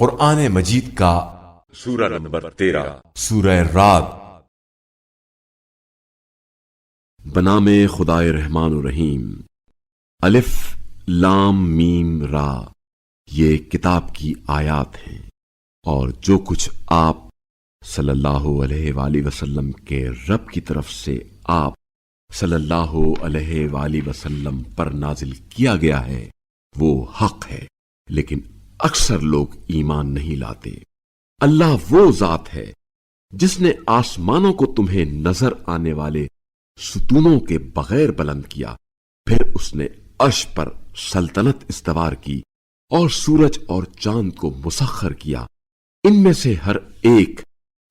قرآن مجید کا سورہ نمبر 13 سورہ رعد۔ بنام خدائے رحمان الرحیم۔ الف لام میم را، یہ کتاب کی آیات ہیں، اور جو کچھ آپ صلی اللہ علیہ وآلہ وسلم کے رب کی طرف سے آپ صلی اللہ علیہ وآلہ وسلم پر نازل کیا گیا ہے وہ حق ہے، لیکن اکثر لوگ ایمان نہیں لاتے۔ اللہ وہ ذات ہے جس نے آسمانوں کو تمہیں نظر آنے والے ستونوں کے بغیر بلند کیا، پھر اس نے عرش پر سلطنت استوار کی اور سورج اور چاند کو مسخر کیا، ان میں سے ہر ایک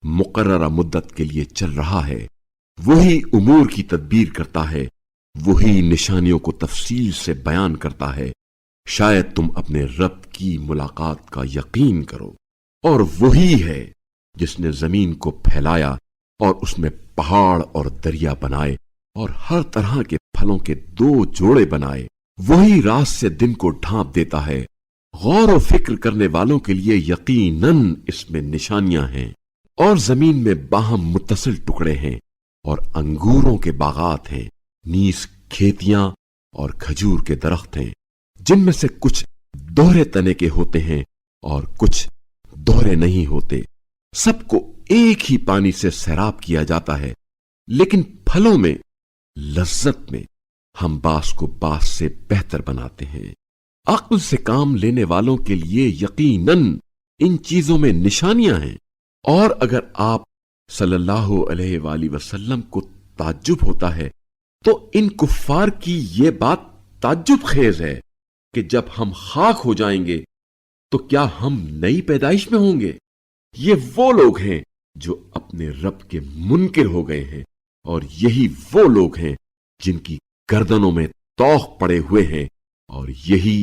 مقررہ مدت کے لیے چل رہا ہے۔ وہی امور کی تدبیر کرتا ہے، وہی نشانیوں کو تفصیل سے بیان کرتا ہے، شاید تم اپنے رب کی ملاقات کا یقین کرو۔ اور وہی ہے جس نے زمین کو پھیلایا اور اس میں پہاڑ اور دریا بنائے اور ہر طرح کے پھلوں کے 2 جوڑے بنائے۔ وہی رات سے دن کو ڈھانپ دیتا ہے۔ غور و فکر کرنے والوں کے لیے یقیناً اس میں نشانیاں ہیں۔ اور زمین میں باہم متصل ٹکڑے ہیں، اور انگوروں کے باغات ہیں، نیز کھیتیاں اور کھجور کے درخت ہیں، جن میں سے کچھ دوہرے تنے کے ہوتے ہیں اور کچھ دوہرے نہیں ہوتے۔ سب کو ایک ہی پانی سے سیراب کیا جاتا ہے، لیکن پھلوں میں، لذت میں ہم باس کو باس سے بہتر بناتے ہیں۔ عقل سے کام لینے والوں کے لیے یقیناً ان چیزوں میں نشانیاں ہیں۔ اور اگر آپ صلی اللہ علیہ وآلہ وسلم کو تعجب ہوتا ہے تو ان کفار کی یہ بات تعجب خیز ہے کہ جب ہم خاک ہو جائیں گے تو کیا ہم نئی پیدائش میں ہوں گے؟ یہ وہ لوگ ہیں جو اپنے رب کے منکر ہو گئے ہیں، اور یہی وہ لوگ ہیں جن کی گردنوں میں توق پڑے ہوئے ہیں، اور یہی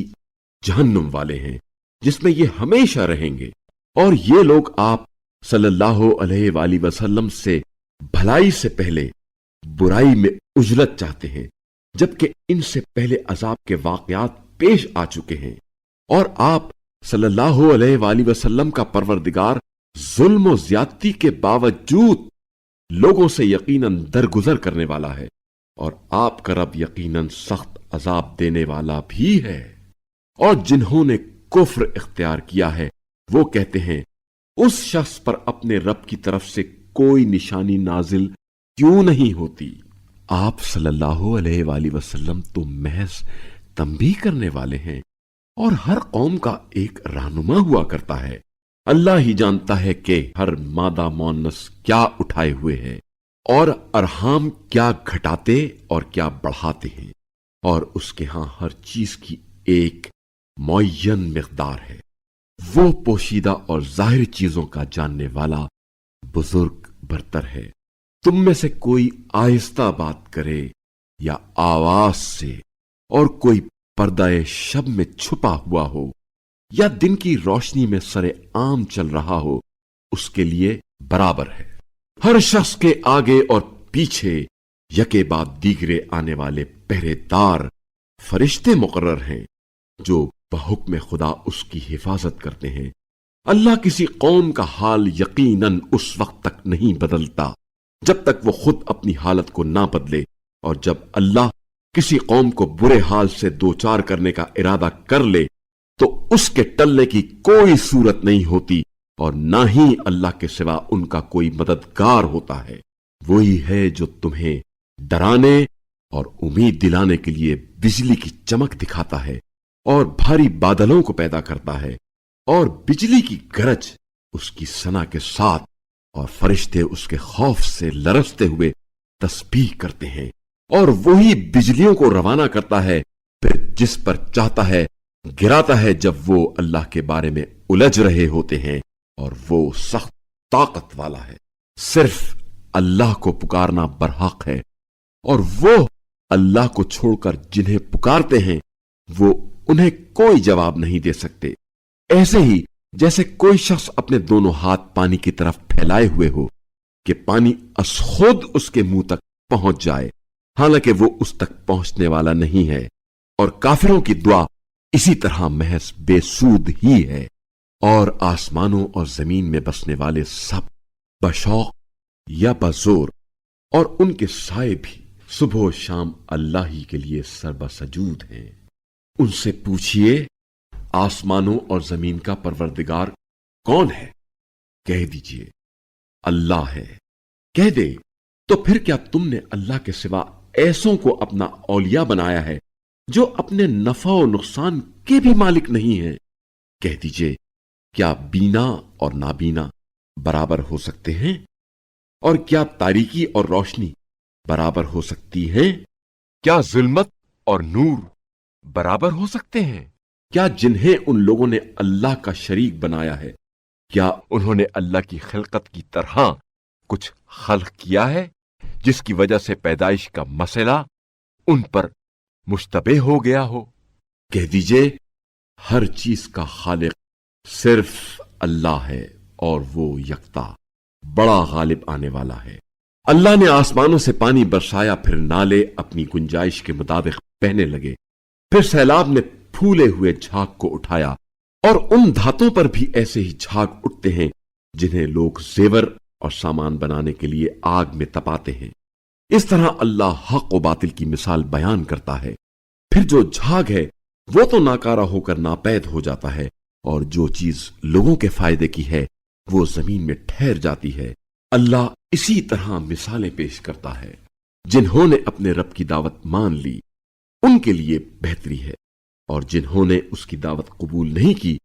جہنم والے ہیں جس میں یہ ہمیشہ رہیں گے۔ اور یہ لوگ آپ صلی اللہ علیہ وآلہ وسلم سے بھلائی سے پہلے برائی میں اجرت چاہتے ہیں، جبکہ ان سے پہلے عذاب کے واقعات پیش آ چکے ہیں۔ اور آپ صلی اللہ علیہ وآلہ وسلم کا پروردگار ظلم و زیادتی کے باوجود لوگوں سے یقیناً درگزر کرنے والا ہے، اور آپ کا رب یقیناً سخت عذاب دینے والا بھی ہے۔ اور جنہوں نے کفر اختیار کیا ہے وہ کہتے ہیں اس شخص پر اپنے رب کی طرف سے کوئی نشانی نازل کیوں نہیں ہوتی؟ آپ صلی اللہ علیہ وآلہ وسلم تو محض تنبیہ کرنے والے ہیں، اور ہر قوم کا ایک رہنما ہوا کرتا ہے۔ اللہ ہی جانتا ہے کہ ہر مادہ مؤنث کیا اٹھائے ہوئے ہے، اور ارحام کیا گھٹاتے اور کیا بڑھاتے ہیں، اور اس کے ہاں ہر چیز کی ایک معین مقدار ہے۔ وہ پوشیدہ اور ظاہر چیزوں کا جاننے والا بزرگ برتر ہے۔ تم میں سے کوئی آہستہ بات کرے یا آواز سے، اور کوئی پردہ شب میں چھپا ہوا ہو یا دن کی روشنی میں سرے عام چل رہا ہو، اس کے لیے برابر ہے۔ ہر شخص کے آگے اور پیچھے یکے بعد دیگرے آنے والے پہرے دار فرشتے مقرر ہیں جو بحکم خدا اس کی حفاظت کرتے ہیں۔ اللہ کسی قوم کا حال یقیناً اس وقت تک نہیں بدلتا جب تک وہ خود اپنی حالت کو نہ بدلے، اور جب اللہ کسی قوم کو برے حال سے دوچار کرنے کا ارادہ کر لے تو اس کے ٹلنے کی کوئی صورت نہیں ہوتی، اور نہ ہی اللہ کے سوا ان کا کوئی مددگار ہوتا ہے۔ وہی ہے جو تمہیں ڈرانے اور امید دلانے کے لیے بجلی کی چمک دکھاتا ہے، اور بھاری بادلوں کو پیدا کرتا ہے، اور بجلی کی گرج اس کی ثنا کے ساتھ، اور فرشتے اس کے خوف سے لرزتے ہوئے تسبیح کرتے ہیں۔ اور وہی بجلیوں کو روانہ کرتا ہے، پھر جس پر چاہتا ہے گراتا ہے جب وہ اللہ کے بارے میں الجھ رہے ہوتے ہیں، اور وہ سخت طاقت والا ہے۔ صرف اللہ کو پکارنا برحق ہے، اور وہ اللہ کو چھوڑ کر جنہیں پکارتے ہیں وہ انہیں کوئی جواب نہیں دے سکتے۔ ایسے ہی جیسے کوئی شخص اپنے دونوں ہاتھ پانی کی طرف پھیلائے ہوئے ہو کہ پانی از خود اس کے منہ تک پہنچ جائے، حالانکہ وہ اس تک پہنچنے والا نہیں ہے۔ اور کافروں کی دعا اسی طرح محض بے سود ہی ہے۔ اور آسمانوں اور زمین میں بسنے والے سب بشوق یا بزور، اور ان کے سائے بھی صبح و شام اللہ ہی کے لیے سربسجود ہیں۔ ان سے پوچھئے آسمانوں اور زمین کا پروردگار کون ہے؟ کہہ دیجئے اللہ ہے۔ کہہ دے تو پھر کیا تم نے اللہ کے سوا ایسوں کو اپنا اولیاء بنایا ہے جو اپنے نفع و نقصان کے بھی مالک نہیں ہیں؟ کہہ دیجئے کیا بینا اور نابینا برابر ہو سکتے ہیں؟ اور کیا تاریکی اور روشنی برابر ہو سکتی ہیں؟ کیا ظلمت اور نور برابر ہو سکتے ہیں؟ کیا جنہیں ان لوگوں نے اللہ کا شریک بنایا ہے، کیا انہوں نے اللہ کی خلقت کی طرح کچھ خلق کیا ہے جس کی وجہ سے پیدائش کا مسئلہ ان پر مشتبہ ہو گیا ہو؟ کہہ دیجئے ہر چیز کا خالق صرف اللہ ہے، اور وہ یکتا بڑا غالب آنے والا ہے۔ اللہ نے آسمانوں سے پانی برسایا، پھر نالے اپنی گنجائش کے مطابق بہنے لگے، پھر سیلاب نے پھولے ہوئے جھاگ کو اٹھایا، اور ان دھاتوں پر بھی ایسے ہی جھاگ اٹھتے ہیں جنہیں لوگ زیور اور سامان بنانے کے لیے آگ میں تپاتے ہیں۔ اس طرح اللہ حق و باطل کی مثال بیان کرتا ہے۔ پھر جو جھاگ ہے وہ تو ناکارہ ہو کر ناپید ہو جاتا ہے، اور جو چیز لوگوں کے فائدے کی ہے وہ زمین میں ٹھہر جاتی ہے۔ اللہ اسی طرح مثالیں پیش کرتا ہے۔ جنہوں نے اپنے رب کی دعوت مان لی ان کے لیے بہتری ہے، اور جنہوں نے اس کی دعوت قبول نہیں کی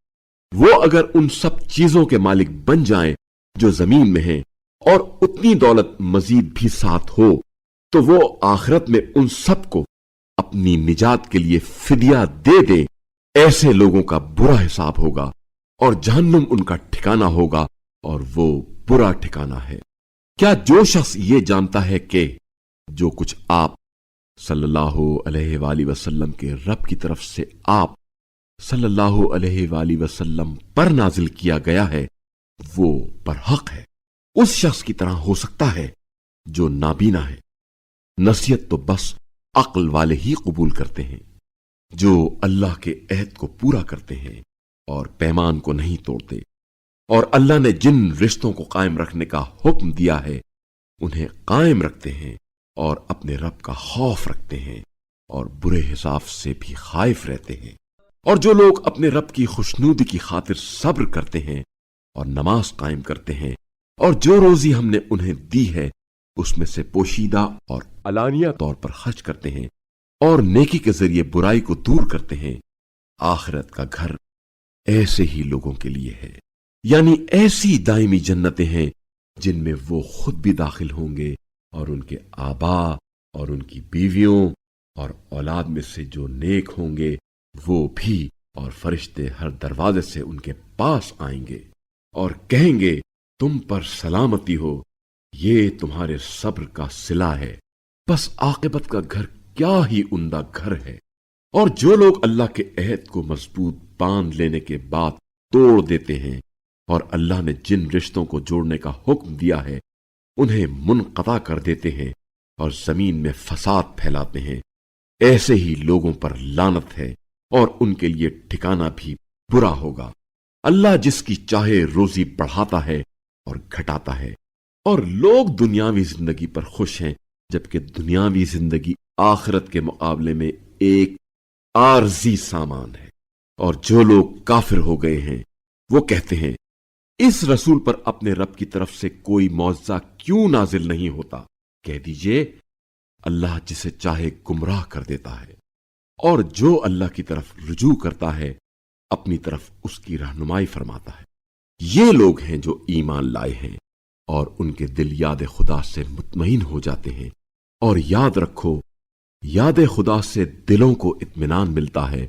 وہ اگر ان سب چیزوں کے مالک بن جائیں جو زمین میں ہیں، اور اتنی دولت مزید بھی ساتھ ہو، تو وہ آخرت میں ان سب کو اپنی نجات کے لیے فدیہ دے دیں۔ ایسے لوگوں کا برا حساب ہوگا، اور جہنم ان کا ٹھکانہ ہوگا، اور وہ برا ٹھکانہ ہے۔ کیا جو شخص یہ جانتا ہے کہ جو کچھ آپ صلی اللہ علیہ وآلہ وسلم کے رب کی طرف سے آپ صلی اللہ علیہ وآلہ وسلم پر نازل کیا گیا ہے وہ برحق ہے، اس شخص کی طرح ہو سکتا ہے جو نابینا ہے؟ نصیحت تو بس عقل والے ہی قبول کرتے ہیں، جو اللہ کے عہد کو پورا کرتے ہیں اور پیمان کو نہیں توڑتے، اور اللہ نے جن رشتوں کو قائم رکھنے کا حکم دیا ہے انہیں قائم رکھتے ہیں، اور اپنے رب کا خوف رکھتے ہیں، اور برے حساب سے بھی خائف رہتے ہیں۔ اور جو لوگ اپنے رب کی خوشنودی کی خاطر صبر کرتے ہیں اور نماز قائم کرتے ہیں، اور جو روزی ہم نے انہیں دی ہے اس میں سے پوشیدہ اور علانیہ طور پر خرچ کرتے ہیں، اور نیکی کے ذریعے برائی کو دور کرتے ہیں، آخرت کا گھر ایسے ہی لوگوں کے لیے ہے، یعنی ایسی دائمی جنتیں ہیں جن میں وہ خود بھی داخل ہوں گے، اور ان کے آبا اور ان کی بیویوں اور اولاد میں سے جو نیک ہوں گے وہ بھی، اور فرشتے ہر دروازے سے ان کے پاس آئیں گے اور کہیں گے تم پر سلامتی ہو، یہ تمہارے صبر کا صلہ ہے، بس عاقبت کا گھر کیا ہی عمدہ گھر ہے۔ اور جو لوگ اللہ کے عہد کو مضبوط باندھ لینے کے بعد توڑ دیتے ہیں، اور اللہ نے جن رشتوں کو جوڑنے کا حکم دیا ہے انہیں منقطع کر دیتے ہیں اور زمین میں فساد پھیلاتے ہیں، ایسے ہی لوگوں پر لعنت ہے، اور ان کے لیے ٹھکانہ بھی برا ہوگا۔ اللہ جس کی چاہے روزی بڑھاتا ہے اور گھٹاتا ہے، اور لوگ دنیاوی زندگی پر خوش ہیں، جبکہ دنیاوی زندگی آخرت کے مقابلے میں ایک عارضی سامان ہے۔ اور جو لوگ کافر ہو گئے ہیں وہ کہتے ہیں اس رسول پر اپنے رب کی طرف سے کوئی معجزہ کیوں نازل نہیں ہوتا؟ کہہ دیجئے اللہ جسے چاہے گمراہ کر دیتا ہے، اور جو اللہ کی طرف رجوع کرتا ہے اپنی طرف اس کی رہنمائی فرماتا ہے۔ یہ لوگ ہیں جو ایمان لائے ہیں اور ان کے دل یاد خدا سے مطمئن ہو جاتے ہیں۔ اور یاد رکھو، یاد خدا سے دلوں کو اطمینان ملتا ہے۔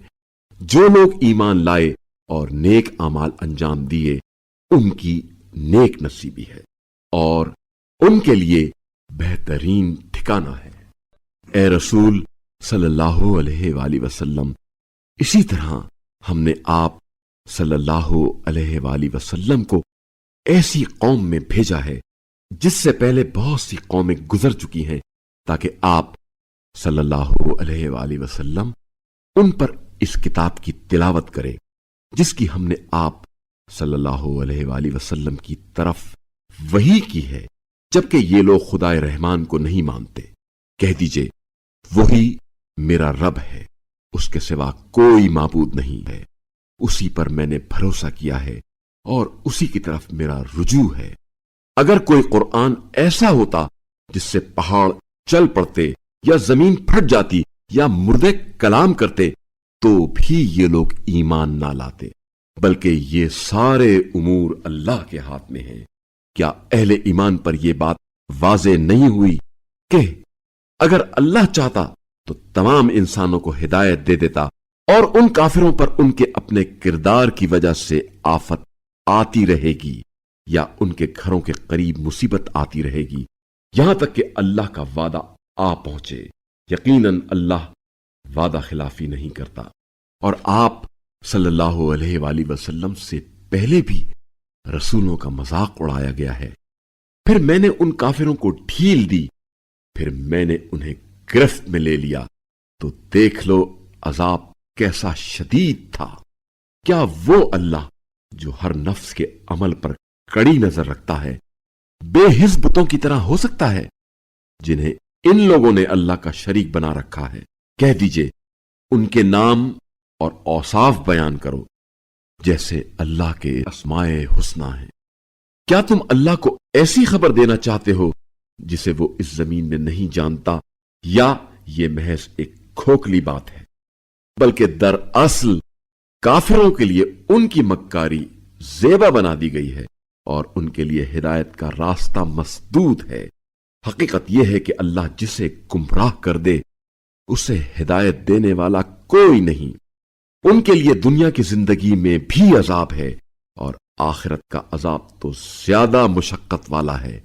جو لوگ ایمان لائے اور نیک اعمال انجام دیے ان کی نیک نصیبی ہے، اور ان کے لیے بہترین ٹھکانہ ہے۔ اے رسول صلی اللہ علیہ وآلہ وسلم، اسی طرح ہم نے آپ صلی اللہ علیہ وآلہ وسلم کو ایسی قوم میں بھیجا ہے جس سے پہلے بہت سی قومیں گزر چکی ہیں، تاکہ آپ صلی اللہ علیہ وآلہ وسلم ان پر اس کتاب کی تلاوت کریں جس کی ہم نے آپ صلی اللہ علیہ وآلہ وسلم کی طرف وحی کی ہے، جبکہ یہ لوگ خدائے رحمان کو نہیں مانتے۔ کہہ دیجئے وہی میرا رب ہے، اس کے سوا کوئی معبود نہیں ہے، اسی پر میں نے بھروسہ کیا ہے اور اسی کی طرف میرا رجوع ہے۔ اگر کوئی قرآن ایسا ہوتا جس سے پہاڑ چل پڑتے یا زمین پھٹ جاتی یا مردے کلام کرتے تو بھی یہ لوگ ایمان نہ لاتے، بلکہ یہ سارے امور اللہ کے ہاتھ میں ہیں۔ کیا اہل ایمان پر یہ بات واضح نہیں ہوئی کہ اگر اللہ چاہتا تو تمام انسانوں کو ہدایت دے دیتا اور ان کافروں پر ان کے اپنے کردار کی وجہ سے آفت آتی رہے گی یا ان کے گھروں کے قریب مصیبت آتی رہے گی یہاں تک کہ اللہ کا وعدہ آ پہنچے۔ یقیناً اللہ وعدہ خلافی نہیں کرتا، اور آپ صلی اللہ علیہ وآلہ وسلم سے پہلے بھی رسولوں کا مذاق اڑایا گیا ہے۔ پھر میں نے ان کافروں کو ڈھیل دی، پھر میں نے انہیں گرفت میں لے لیا، تو دیکھ لو عذاب کیسا شدید تھا۔ کیا وہ اللہ جو ہر نفس کے عمل پر کڑی نظر رکھتا ہے بے حس بتوں کی طرح ہو سکتا ہے جنہیں ان لوگوں نے اللہ کا شریک بنا رکھا ہے؟ کہہ دیجئے ان کے نام اور اوصاف بیان کرو جیسے اللہ کے اسماء حسنی ہیں۔ کیا تم اللہ کو ایسی خبر دینا چاہتے ہو جسے وہ اس زمین میں نہیں جانتا، یا یہ محض ایک کھوکھلی بات ہے؟ بلکہ دراصل کافروں کے لیے ان کی مکاری زیبا بنا دی گئی ہے اور ان کے لیے ہدایت کا راستہ مسدود ہے۔ حقیقت یہ ہے کہ اللہ جسے گمراہ کر دے اسے ہدایت دینے والا کوئی نہیں۔ ان کے لیے دنیا کی زندگی میں بھی عذاب ہے اور آخرت کا عذاب تو زیادہ مشقت والا ہے،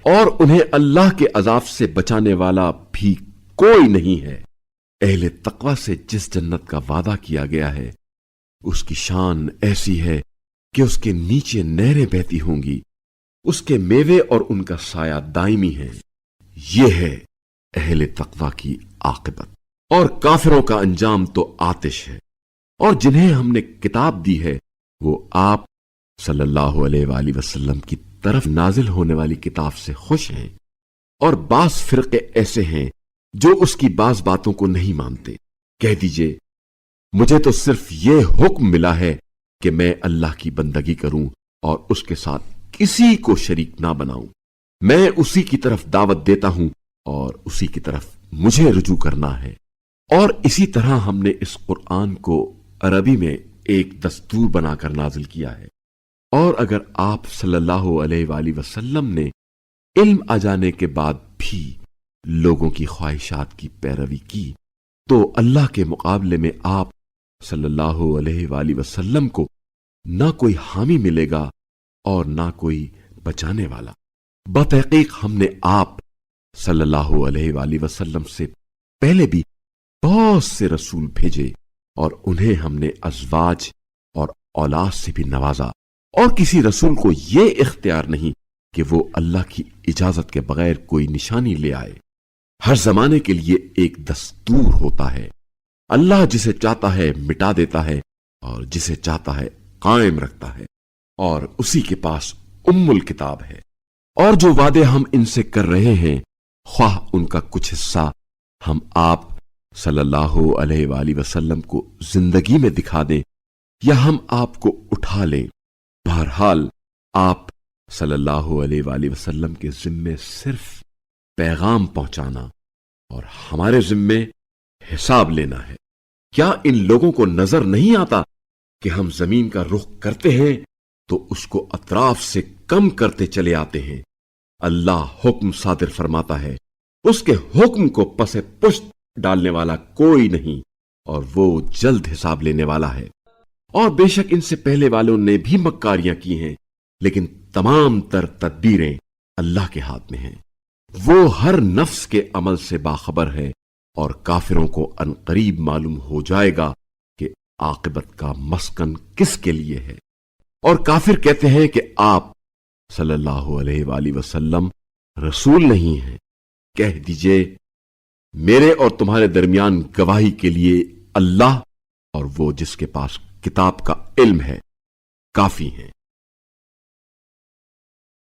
اور انہیں اللہ کے عذاب سے بچانے والا بھی کوئی نہیں ہے۔ اہل تقوی سے جس جنت کا وعدہ کیا گیا ہے اس کی شان ایسی ہے کہ اس کے نیچے نہریں بہتی ہوں گی، اس کے میوے اور ان کا سایہ دائمی ہے۔ یہ ہے اہل تقوی کی عاقبت، اور کافروں کا انجام تو آتش ہے۔ اور جنہیں ہم نے کتاب دی ہے وہ آپ صلی اللہ علیہ وآلہ وسلم کی طرف نازل ہونے والی کتاب سے خوش ہیں، اور بعض فرقے ایسے ہیں جو اس کی بعض باتوں کو نہیں مانتے۔ کہہ دیجئے مجھے تو صرف یہ حکم ملا ہے کہ میں اللہ کی بندگی کروں اور اس کے ساتھ کسی کو شریک نہ بناؤں۔ میں اسی کی طرف دعوت دیتا ہوں اور اسی کی طرف مجھے رجوع کرنا ہے۔ اور اسی طرح ہم نے اس قرآن کو عربی میں ایک دستور بنا کر نازل کیا ہے، اور اگر آپ صلی اللہ علیہ وآلہ وسلم نے علم آ جانے کے بعد بھی لوگوں کی خواہشات کی پیروی کی تو اللہ کے مقابلے میں آپ صلی اللہ علیہ وآلہ وسلم کو نہ کوئی حامی ملے گا اور نہ کوئی بچانے والا۔ بتحقیق ہم نے آپ صلی اللہ علیہ وآلہ وسلم سے پہلے بھی بہت سے رسول بھیجے، اور انہیں ہم نے ازواج اور اولاد سے بھی نوازا، اور کسی رسول کو یہ اختیار نہیں کہ وہ اللہ کی اجازت کے بغیر کوئی نشانی لے آئے۔ ہر زمانے کے لیے ایک دستور ہوتا ہے، اللہ جسے چاہتا ہے مٹا دیتا ہے اور جسے چاہتا ہے قائم رکھتا ہے، اور اسی کے پاس ام الکتاب ہے۔ اور جو وعدے ہم ان سے کر رہے ہیں خواہ ان کا کچھ حصہ ہم آپ صلی اللہ علیہ وآلہ وسلم کو زندگی میں دکھا دیں یا ہم آپ کو اٹھا لیں، بہرحال آپ صلی اللہ علیہ وآلہ وسلم کے ذمے صرف پیغام پہنچانا اور ہمارے ذمے حساب لینا ہے۔ کیا ان لوگوں کو نظر نہیں آتا کہ ہم زمین کا رخ کرتے ہیں تو اس کو اطراف سے کم کرتے چلے آتے ہیں؟ اللہ حکم صادر فرماتا ہے، اس کے حکم کو پس پشت ڈالنے والا کوئی نہیں، اور وہ جلد حساب لینے والا ہے۔ اور بے شک ان سے پہلے والوں نے بھی مکاریاں کی ہیں، لیکن تمام تر تدبیریں اللہ کے ہاتھ میں ہیں۔ وہ ہر نفس کے عمل سے باخبر ہے، اور کافروں کو عنقریب معلوم ہو جائے گا کہ عاقبت کا مسکن کس کے لیے ہے۔ اور کافر کہتے ہیں کہ آپ صلی اللہ علیہ وآلہ وسلم رسول نہیں ہیں۔ کہہ دیجئے میرے اور تمہارے درمیان گواہی کے لیے اللہ اور وہ جس کے پاس کتاب کا علم ہے۔ کافی ہیں۔